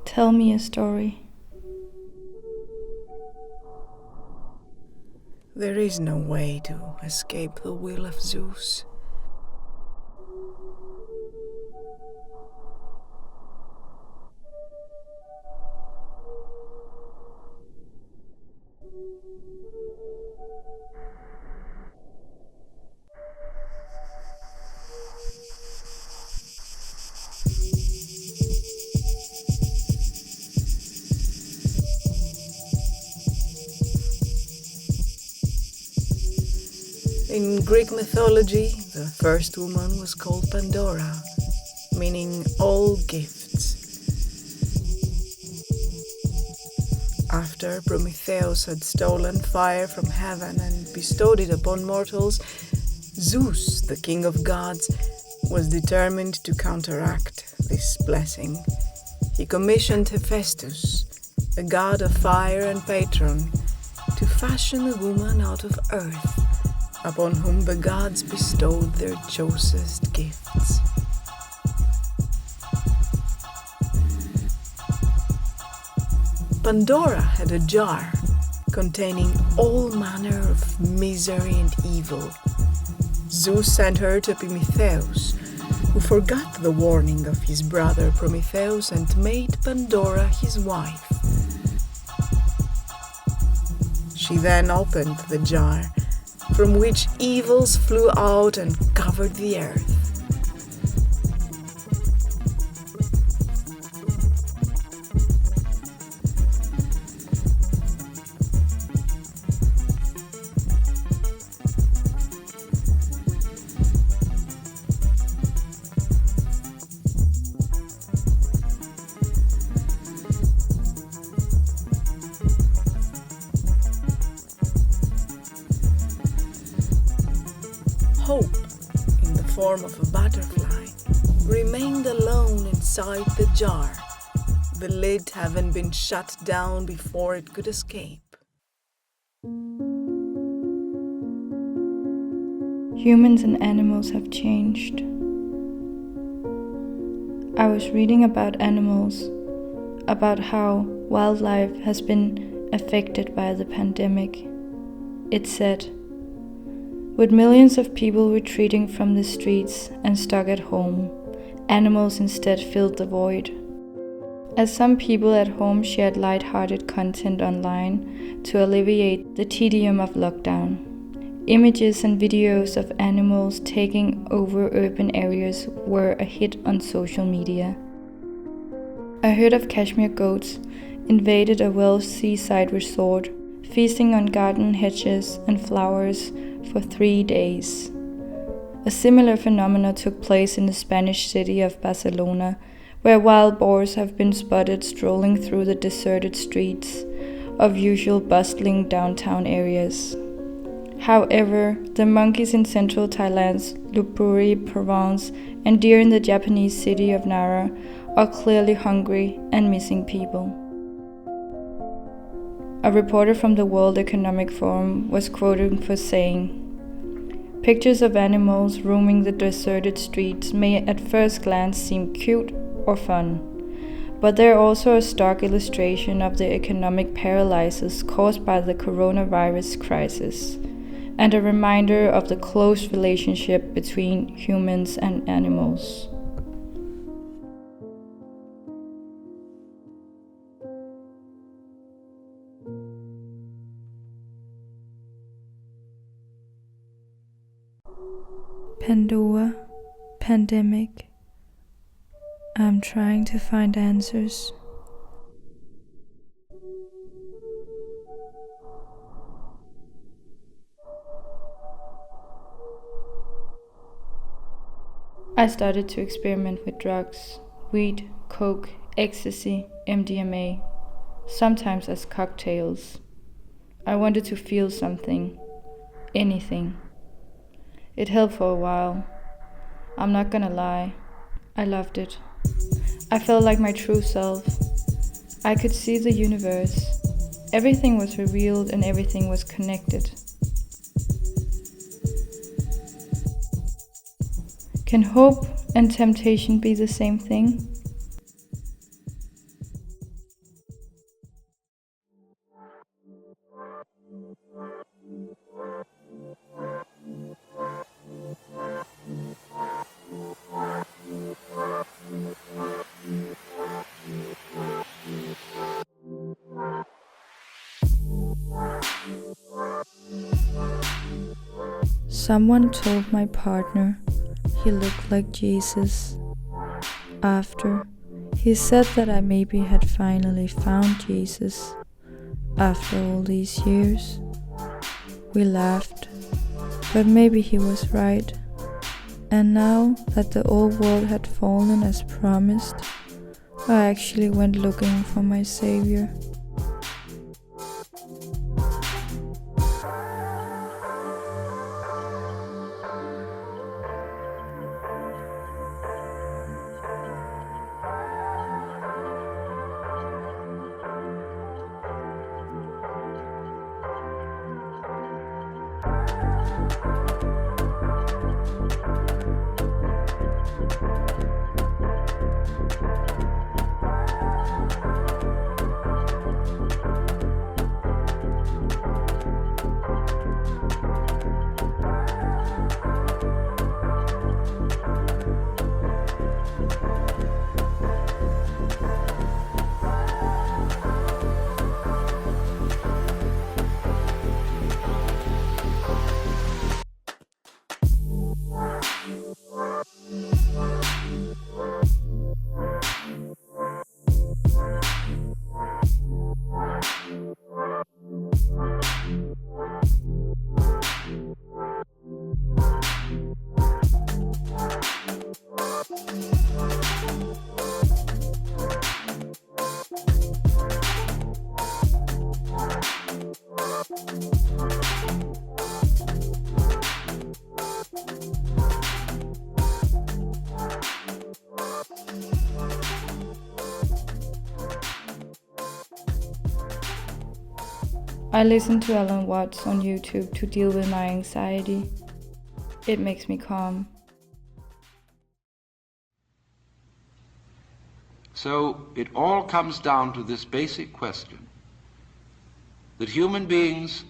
Tell me a story. There is no way to escape the will of Zeus. In Greek mythology, the first woman was called Pandora, meaning all gifts. After Prometheus had stolen fire from heaven and bestowed it upon mortals, Zeus, the king of gods, was determined to counteract this blessing. He commissioned Hephaestus, a god of fire and patron, to fashion a woman out of earth, upon whom the gods bestowed their choicest gifts. Pandora had a jar containing all manner of misery and evil. Zeus sent her to Prometheus, who forgot the warning of his brother Prometheus and made Pandora his wife. She then opened the jar, from which evils flew out and covered the earth. Hope, in the form of a butterfly, remained alone inside the jar, the lid having been shut down before it could escape. Humans and animals have changed. I was reading about animals, about how wildlife has been affected by the pandemic. It said, with millions of people retreating from the streets and stuck at home, animals instead filled the void. As some people at home shared light-hearted content online to alleviate the tedium of lockdown, images and videos of animals taking over urban areas were a hit on social media. A herd of Kashmir goats invaded a Welsh seaside resort, feasting on garden hedges and flowers for 3 days. A similar phenomenon took place in the Spanish city of Barcelona, where wild boars have been spotted strolling through the deserted streets of usual bustling downtown areas. However, the monkeys in central Thailand's Lopburi province and deer in the Japanese city of Nara are clearly hungry and missing people. A reporter from the World Economic Forum was quoted for saying, "Pictures of animals roaming the deserted streets may at first glance seem cute or fun, but they're also a stark illustration of the economic paralysis caused by the coronavirus crisis, and a reminder of the close relationship between humans and animals." Pandora, pandemic. I'm trying to find answers. I started to experiment with drugs, weed, coke, ecstasy, MDMA, sometimes as cocktails. I wanted to feel something, anything. It helped for a while. I'm not gonna lie, I loved it. I felt like my true self. I could see the universe. Everything was revealed and everything was connected. Can hope and temptation be the same thing? Someone told my partner he looked like Jesus. After, he said that I maybe had finally found Jesus after all these years. We laughed, but maybe he was right. And now that the old world had fallen as promised, I actually went looking for my Savior. I listen to Alan Watts on YouTube to deal with my anxiety. It makes me calm. So it all comes down to this basic question, that human beings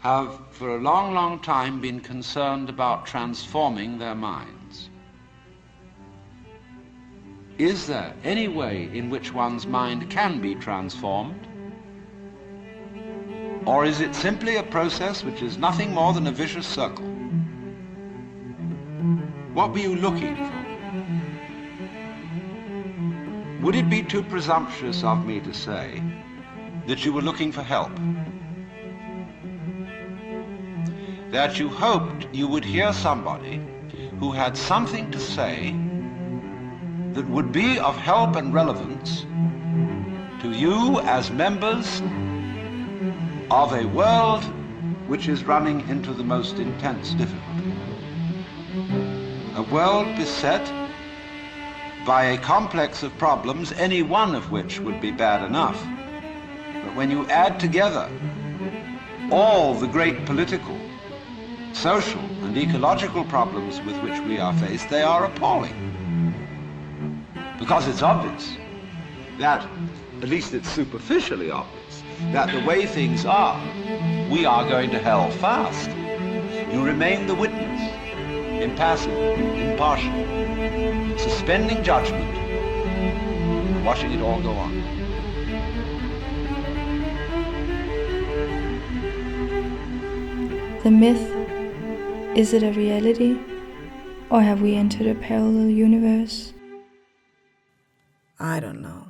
have for a long, long time been concerned about transforming their minds. Is there any way in which one's mind can be transformed? Or is it simply a process which is nothing more than a vicious circle? What were you looking for? Would it be too presumptuous of me to say that you were looking for help? That you hoped you would hear somebody who had something to say that would be of help and relevance to you as members of a world which is running into the most intense difficulty. A world beset by a complex of problems, any one of which would be bad enough. But when you add together all the great political, social, and ecological problems with which we are faced, they are appalling. Because it's obvious that, at least it's superficially obvious, that the way things are, we are going to hell fast. You remain the witness, impassive, impartial, suspending judgment, watching it all go on. The myth, is it a reality? Or have we entered a parallel universe? I don't know.